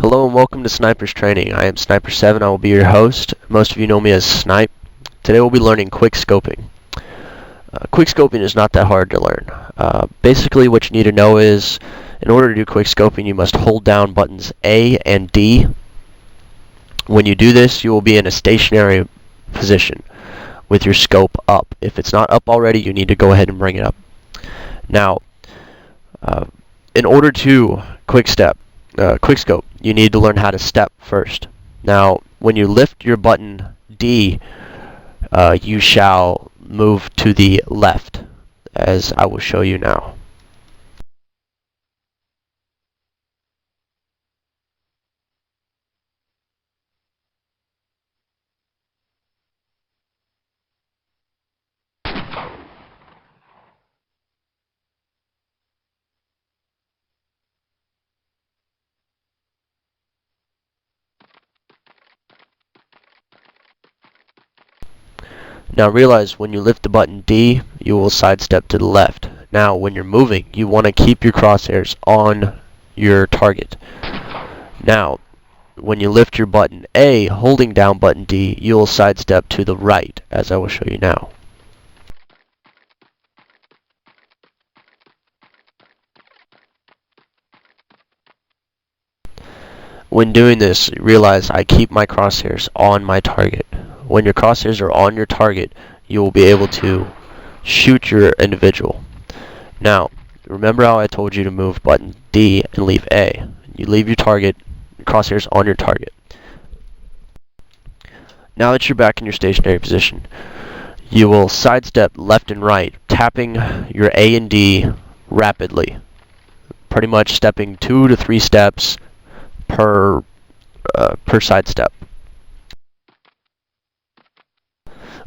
Hello and welcome to Sniper's Training. I am Sniper7. I will be your host. Most of you know me as Snipe. Today we'll be learning quick scoping. Quick scoping is not that hard to learn. Basically what you need to know is in order to do quick scoping you must hold down buttons A and D. When you do this you will be in a stationary position with your scope up. If it's not up already you need to go ahead and bring it up. Now in order to quick scope, you need to learn how to step first. Now, when you lift your button D, you shall move to the left, as I will show you now. Now realize when you lift the button D, you will sidestep to the left. Now when you're moving, you want to keep your crosshairs on your target. Now, when you lift your button A, holding down button D, you will sidestep to the right, as I will show you now. When doing this, realize I keep my crosshairs on my target. When your crosshairs are on your target, you will be able to shoot your individual. Now, remember how I told you to move button D and leave A. You leave your target, crosshairs on your target. Now that you're back in your stationary position, you will sidestep left and right, tapping your A and D rapidly. Pretty much stepping 2 to 3 steps per sidestep.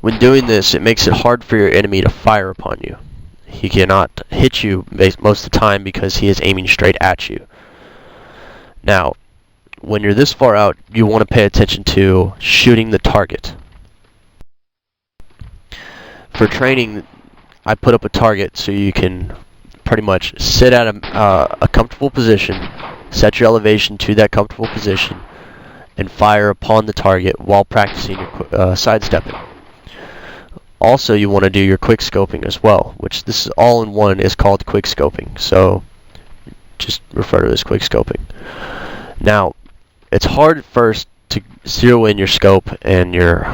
When doing this, it makes it hard for your enemy to fire upon you. He cannot hit you most of the time because he is aiming straight at you. Now, when you're this far out, you want to pay attention to shooting the target. For training, I put up a target so you can pretty much sit at a comfortable position, set your elevation to that comfortable position, and fire upon the target while practicing your sidestepping. Also, you want to do your quick scoping as well, which this is all in one is called quick scoping. So just refer to this quick scoping. Now, it's hard at first to zero in your scope and your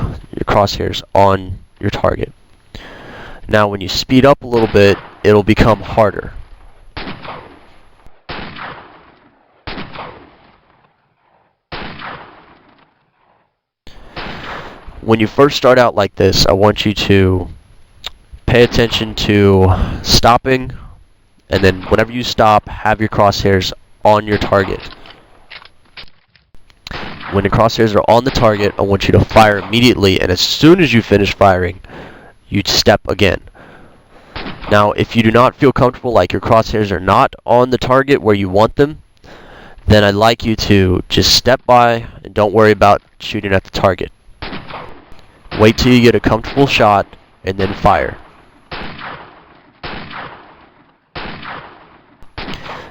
crosshairs on your target. Now, when you speed up a little bit, it'll become harder. When you first start out like this, I want you to pay attention to stopping, and then whenever you stop, have your crosshairs on your target. When the crosshairs are on the target, I want you to fire immediately, and as soon as you finish firing, you step again. Now, if you do not feel comfortable, like your crosshairs are not on the target where you want them, then I'd like you to just step by and don't worry about shooting at the target. Wait till you get a comfortable shot and then fire.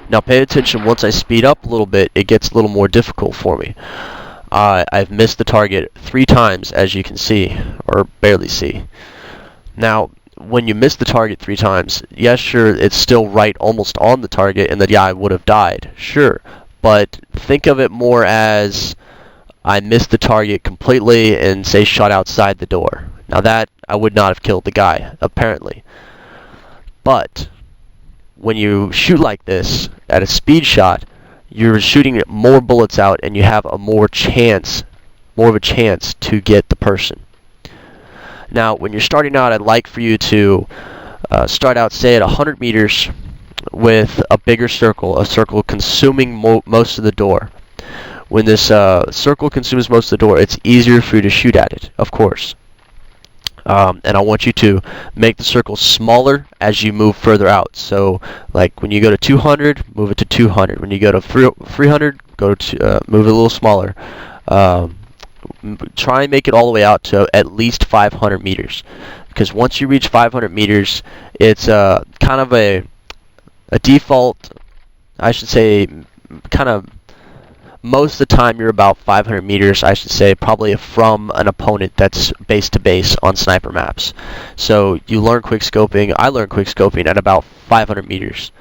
Now pay attention, once I speed up a little bit, it gets a little more difficult for me. I've missed the target 3 times, as you can see, or barely see. Now, when you miss the target 3 times, yes, sure, it's still right almost on the target, and that, yeah, I would have died, sure. But think of it more as I missed the target completely and say shot outside the door. Now that, I would not have killed the guy, apparently. But when you shoot like this, at a speed shot, you're shooting more bullets out and you have more of a chance to get the person. Now, when you're starting out, I'd like for you to start out, say, at 100 meters with a bigger circle, a circle consuming most of the door. When this circle consumes most of the door, it's easier for you to shoot at it, of course. And I want you to make the circle smaller as you move further out. So, like when you go to 200, move it to 200. When you go to 300, move it a little smaller. Try and make it all the way out to at least 500 meters. Because once you reach 500 meters, it's kind of a default, I should say, kind of Most of the time you're about 500 meters, I should say, probably from an opponent that's base to base on sniper maps. So you learn quickscoping. I learned quickscoping at about 500 meters.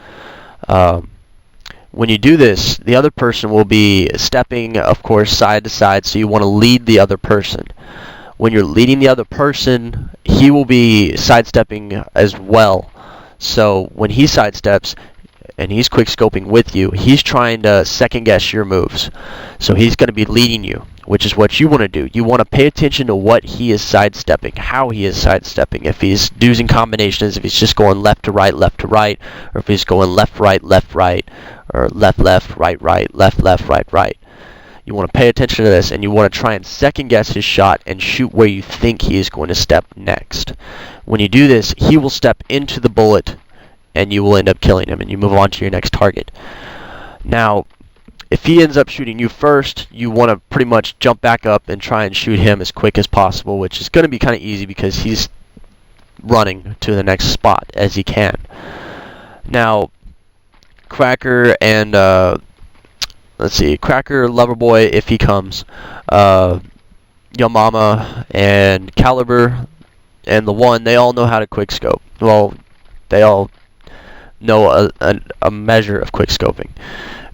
When you do this, the other person will be stepping, of course, side to side, so you want to lead the other person. When you're leading the other person, he will be sidestepping as well. So when he sidesteps and he's quickscoping with you, he's trying to second guess your moves. So he's going to be leading you, which is what you want to do. You want to pay attention to what he is sidestepping, how he is sidestepping. If he's using combinations, if he's just going left to right, or if he's going left, right, or left, right, left, right. You want to pay attention to this, and you want to try and second guess his shot and shoot where you think he is going to step next. When you do this, he will step into the bullet, and you will end up killing him, and you move on to your next target. Now, if he ends up shooting you first, you want to pretty much jump back up and try and shoot him as quick as possible, which is going to be kind of easy because he's running to the next spot as he can. Now, Cracker and Cracker, Loverboy, if he comes, Yo Mama, and Caliber, and the One, they all know how to quickscope. Well, they all know a measure of quickscoping.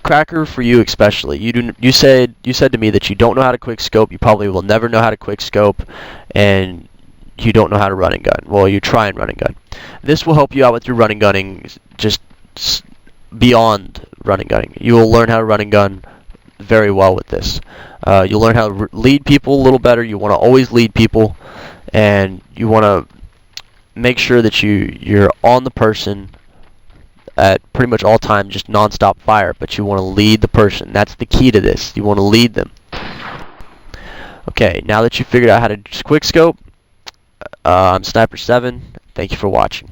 Cracker, for you especially, you said to me that you don't know how to quickscope. You probably will never know how to quickscope, and you don't know how to run and gun. Well, you try and run and gun. This will help you out with your running gunning, just beyond running gunning. You will learn how to run and gun very well with this. You'll learn how to lead people a little better. You want to always lead people, and you want to make sure that you're on the person at pretty much all time, just non-stop fire, but you want to lead the person. That's the key to this. You want to lead them. Okay, now that you figured out how to quickscope, I'm Sniper7. Thank you for watching.